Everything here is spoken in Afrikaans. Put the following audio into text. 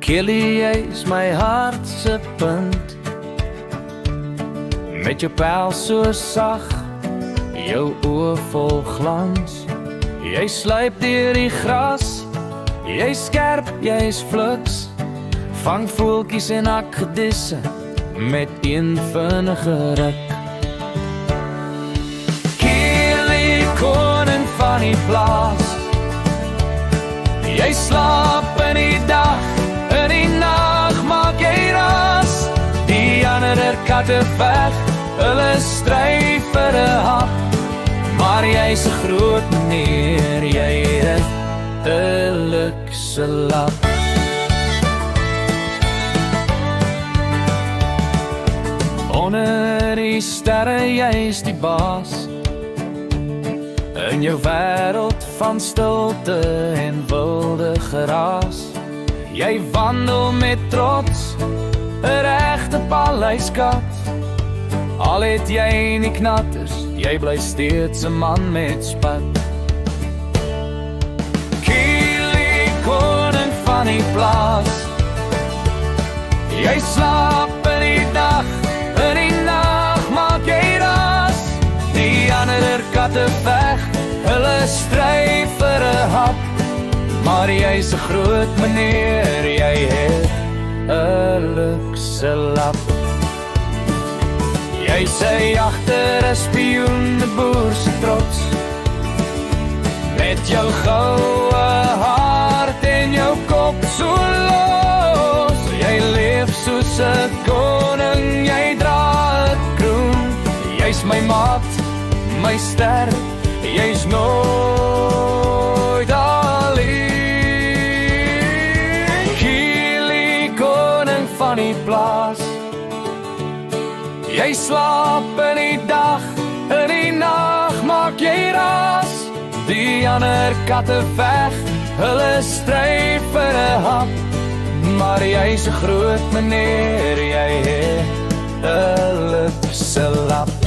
Kelly, jy is my hart se punt. Met jou pel so sag, jou oë vol glans. Jy sluip deur die gras, jy skerp, jy's fluks. Vang voeltjies en akkedisse met een vinnige ruk. Kelly, koning van die plaas. Jy slaap in die dag, in die nag maak jy ras. Die ander katte weg, hulle stry vir 'n hap. Maar jy's 'n groot meneer, jy het 'n luxe lap. Onder die sterre, jy's die baas. In jou wêreld van stilte en wilde geraas. Jy wandel met trots, 'n regte paleiskat. Al het jy nie knatters, jy bly steeds 'n man met spat. Kelly, koning van die plaas. Jy slaap in die dag, in die nag maak jy ras. Die ander katte weg, hulle stry vir 'n hap. Maar jy's 'n groot meneer, jy het 'n luxe lap. Jy sê agter 'n spioen, 'n boer se trots. Met jou goue hart en jou kop so los. Jy leef soos 'n koning, jy dra 'n kroon. Jy's my maat, my ster, jy's nooit alleen. Kelly, koning van die plaas. Jy slaap in die dag, in die nag maak jy ras. Die ander katte weg, hulle stry vir 'n hap. Maar jy's 'n groot meneer, jy het 'n luxe lap.